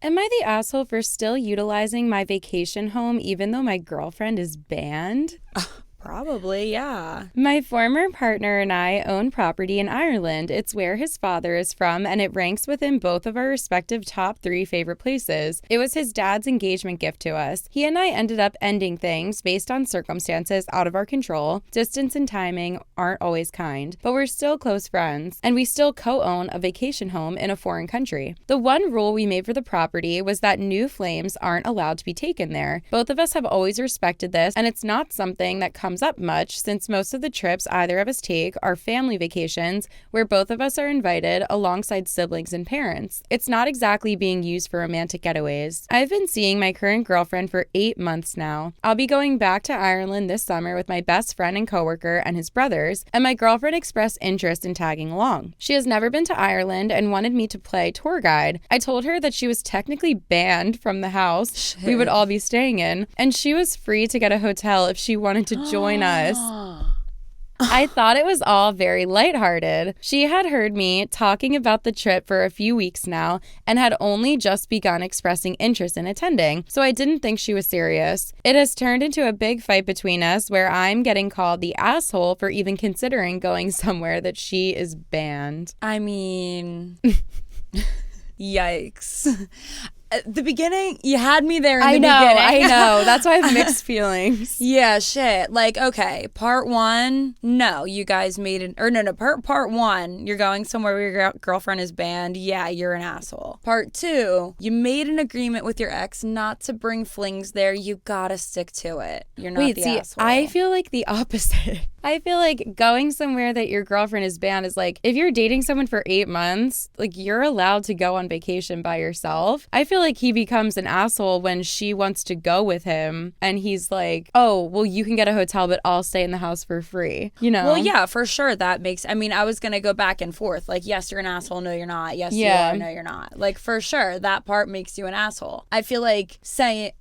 Am I the asshole for still utilizing my vacation home even though my girlfriend is banned? Probably, yeah. My former partner and I own property in Ireland. It's where his father is from, and it ranks within both of our respective top 3 favorite places. It was his dad's engagement gift to us. He and I ended up ending things based on circumstances out of our control. Distance and timing aren't always kind, but we're still close friends, and we still co-own a vacation home in a foreign country. The one rule we made for the property was that new flames aren't allowed to be taken there. Both of us have always respected this, and it's not something that comes up much since most of the trips either of us take are family vacations where both of us are invited alongside siblings and parents. It's not exactly being used for romantic getaways. I've been seeing my current girlfriend for 8 months now. I'll be going back to Ireland this summer with my best friend and coworker and his brothers, and my girlfriend expressed interest in tagging along. She has never been to Ireland and wanted me to play tour guide. I told her that she was technically banned from the house we would all be staying in, and she was free to get a hotel if she wanted to join us. I thought it was all very lighthearted. She had heard me talking about the trip for a few weeks now and had only just begun expressing interest in attending, so I didn't think she was serious. It has turned into a big fight between us where I'm getting called the asshole for even considering going somewhere that she is banned. I mean, yikes. At the beginning, you had me there in the beginning. I know. That's why I have mixed feelings. Yeah, shit. Like, okay, part 1, no, you guys made it. Or no, part 1, you're going somewhere where your girlfriend is banned. Yeah, you're an asshole. Part 2, you made an agreement with your ex not to bring flings there. You gotta stick to it. You're not the asshole. I feel like the opposite. I feel like going somewhere that your girlfriend is banned is like, if you're dating someone for 8 months, like you're allowed to go on vacation by yourself. I feel like he becomes an asshole when she wants to go with him and he's like, oh, well, you can get a hotel, but I'll stay in the house for free. You know? Well, yeah, for sure. That makes, I mean, I was going to go back and forth. Like, yes, you're an asshole. No, you're not. Yes, you are. No, you're not. Like, for sure, that part makes you an asshole. I feel like saying,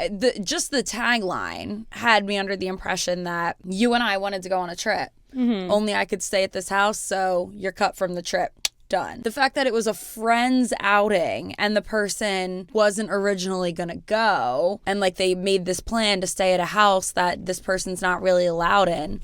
just the tagline had me under the impression that you and I wanted to go on a trip. Mm-hmm. Only I could stay at this house, so you're cut from the trip. Done. The fact that it was a friend's outing and the person wasn't originally gonna go and like they made this plan to stay at a house that this person's not really allowed in,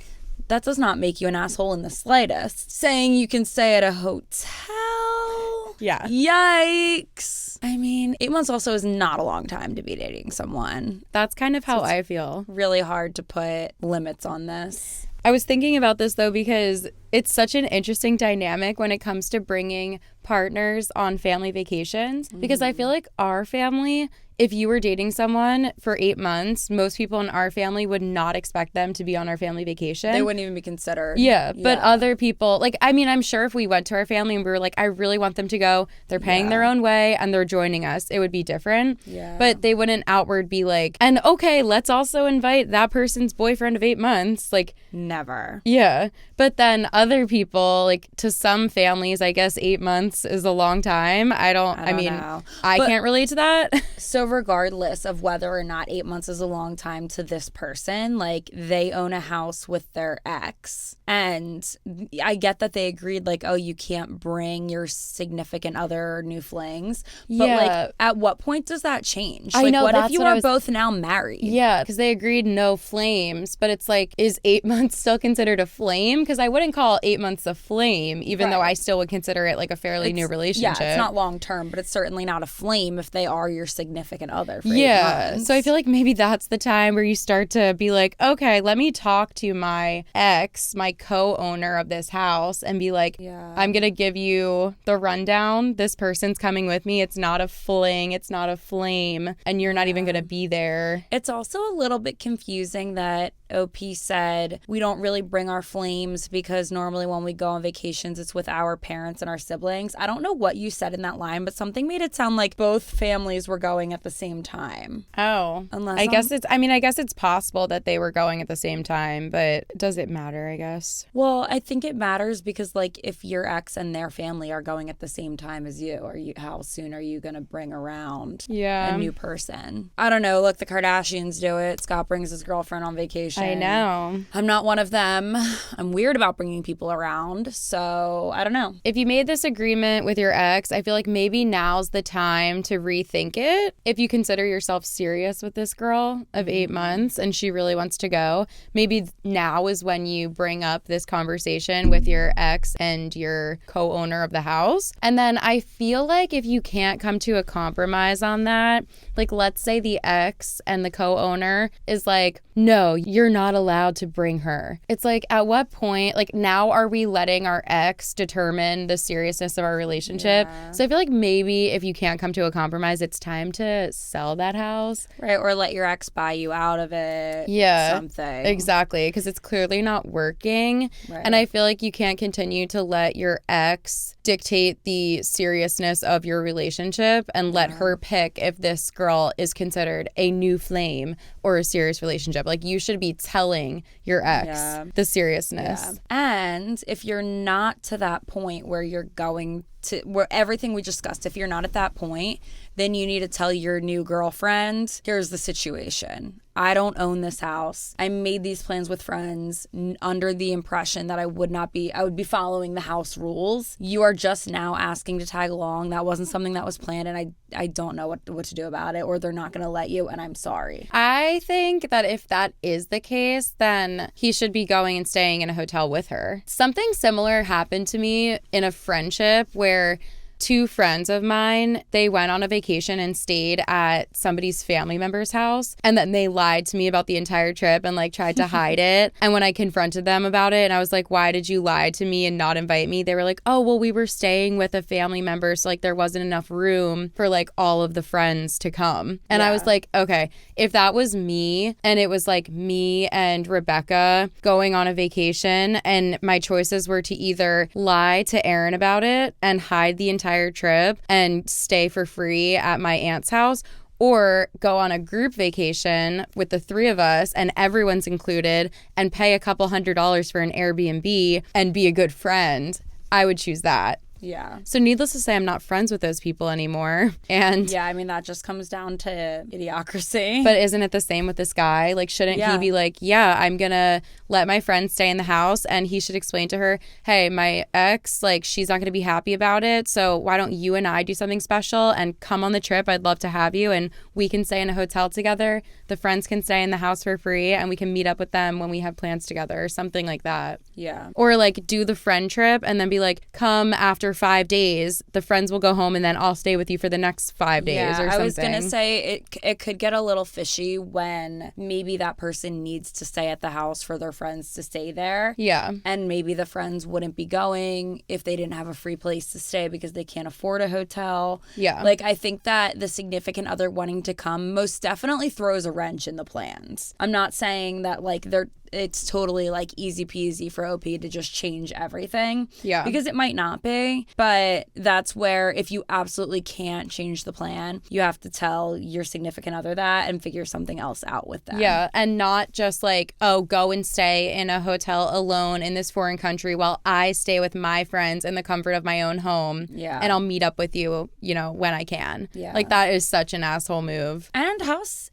that does not make you an asshole in the slightest. Saying you can stay at a hotel? Yeah. Yikes. I mean, 8 months also is not a long time to be dating someone. That's kind of how I feel. Really hard to put limits on this. I was thinking about this, though, because it's such an interesting dynamic when it comes to bringing partners on family vacations. Because I feel like our family, if you were dating someone for 8 months, most people in our family would not expect them to be on our family vacation. They wouldn't even be considered. Yeah, but other people, like, I mean, I'm sure if we went to our family and we were like, I really want them to go, they're paying their own way and they're joining us, it would be different. Yeah. But they wouldn't outward be like, and okay, let's also invite that person's boyfriend of 8 months. Like, never. Yeah. But then other people, like, to some families, I guess 8 months is a long time. I mean, know. I can't relate to that. So regardless of whether or not 8 months is a long time to this person, like, they own a house with their ex. And I get that they agreed, like, oh, you can't bring your significant other or new flings. But, like, at what point does that change? I know, what that's if you what are both now married? Yeah, because they agreed no flames. But it's like, is 8 months still considered a flame? Because I wouldn't call 8 months a flame, even though I still would consider it like a fairly new relationship. Yeah, it's not long term, but it's certainly not a flame if they are your significant other for 8 months. So I feel like maybe that's the time where you start to be like, okay, let me talk to my ex, my co-owner of this house, and be like, I'm going to give you the rundown. This person's coming with me. It's not a fling. It's not a flame. And you're not even going to be there. It's also a little bit confusing that OP said we don't really bring our flames because normally when we go on vacations, it's with our parents and our siblings. I don't know what you said in that line, but something made it sound like both families were going at the same time. Oh, I guess it's possible that they were going at the same time, but does it matter, I guess? Well, I think it matters because, like, if your ex and their family are going at the same time as you, how soon are you going to bring around a new person? I don't know. Look, the Kardashians do it. Scott brings his girlfriend on vacation. situation. I know. I'm not one of them. I'm weird about bringing people around, so I don't know. If you made this agreement with your ex, I feel like maybe now's the time to rethink it. If you consider yourself serious with this girl of 8 months and she really wants to go, maybe now is when you bring up this conversation with your ex and your co-owner of the house. And then I feel like if you can't come to a compromise on that, like let's say the ex and the co-owner is like, no, you're not allowed to bring her. It's like, at what point, like now are we letting our ex determine the seriousness of our relationship? Yeah. So I feel like maybe if you can't come to a compromise, it's time to sell that house. Right, or let your ex buy you out of it. Yeah, something. Exactly, because it's clearly not working. Right. And I feel like you can't continue to let your ex dictate the seriousness of your relationship and let her pick if this girl is considered a new flame or a serious relationship. Like you should be telling your ex the seriousness. Yeah. And if you're not to that point where you're going to, where everything we discussed, if you're not at that point, then you need to tell your new girlfriend, here's the situation. I don't own this house. I made these plans with friends under the impression that I would be following the house rules. You are just now asking to tag along. That wasn't something that was planned, and I don't know what to do about it, or they're not going to let you, and I'm sorry. I think that if that is the case, then he should be going and staying in a hotel with her. Something similar happened to me in a friendship where 2 friends of mine, they went on a vacation and stayed at somebody's family member's house. And then they lied to me about the entire trip and like tried to hide it. And when I confronted them about it and I was like, why did you lie to me and not invite me? They were like, oh, well, we were staying with a family member. So like there wasn't enough room for like all of the friends to come. And I was like, okay, if that was me and it was like me and Rebecca going on a vacation and my choices were to either lie to Aaron about it and hide the entire trip and stay for free at my aunt's house, or go on a group vacation with the 3 of us and everyone's included and pay a couple $100s for an Airbnb and be a good friend, I would choose that. Yeah. So needless to say, I'm not friends with those people anymore. And yeah, I mean, that just comes down to idiocracy. But isn't it the same with this guy? Like, shouldn't he be like, yeah, I'm going to let my friend stay in the house, and he should explain to her, hey, my ex, like, she's not going to be happy about it. So why don't you and I do something special and come on the trip? I'd love to have you, and we can stay in a hotel together. The friends can stay in the house for free, and we can meet up with them when we have plans together or something like that. Yeah. Or like do the friend trip and then be like, come after 5 days, the friends will go home and then I'll stay with you for the next 5 days or something. I was going to say it could get a little fishy when maybe that person needs to stay at the house for their friends to stay there. Yeah. And maybe the friends wouldn't be going if they didn't have a free place to stay because they can't afford a hotel. Yeah. Like, I think that the significant other wanting to come most definitely throws a wrench in the plans. I'm not saying that like it's totally like easy peasy for OP to just change everything. Yeah. Because it might not be. But that's where if you absolutely can't change the plan, you have to tell your significant other that and figure something else out with them. Yeah. And not just like, oh, go and stay in a hotel alone in this foreign country while I stay with my friends in the comfort of my own home. Yeah. And I'll meet up with you, when I can. Yeah. Like, that is such an asshole move. And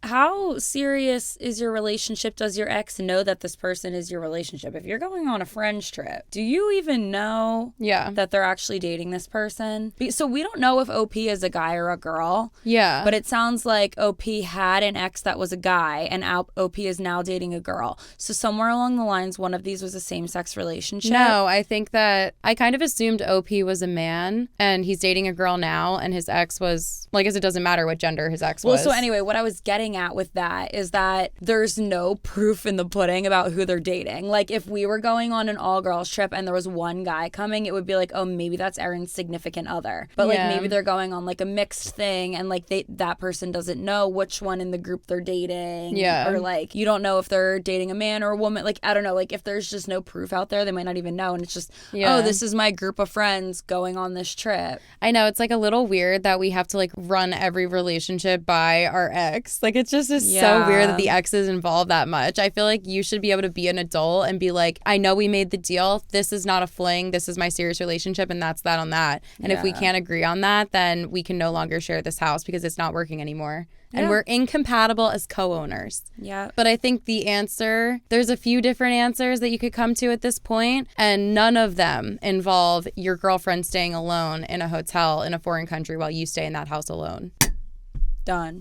how serious is your relationship? Does your ex know that this person is your relationship? If you're going on a friends trip, do you even know that they're actually dating this person? So we don't know if OP is a guy or a girl. Yeah. But it sounds like OP had an ex that was a guy and OP is now dating a girl. So somewhere along the lines, one of these was a same-sex relationship. No, I think that I kind of assumed OP was a man and he's dating a girl now, and his ex was, like, as it doesn't matter what gender his ex was. Well, so anyway, what I was getting at with that is that there's no proof in the pudding about who they're dating. Like, if we were going on an all-girls trip and there was one guy coming, it would be like, oh, maybe that's Erin's significant other. But like maybe they're going on like a mixed thing and like that person doesn't know which one in the group they're dating. Yeah. Or like you don't know if they're dating a man or a woman. Like, I don't know. Like, if there's just no proof out there, they might not even know. And it's just, oh, this is my group of friends going on this trip. I know, it's like a little weird that we have to like run every relationship by our ex. Like, it's just so weird that the ex is involved that much. I feel like you should be able to be an adult and be like, I know we made the deal. This is not a fling. This is my serious relationship, and that's that on that. And if we can't agree on that, then we can no longer share this house because it's not working anymore. And we're incompatible as co-owners. Yeah. But I think the answer, there's a few different answers that you could come to at this point, and none of them involve your girlfriend staying alone in a hotel in a foreign country while you stay in that house alone. Done.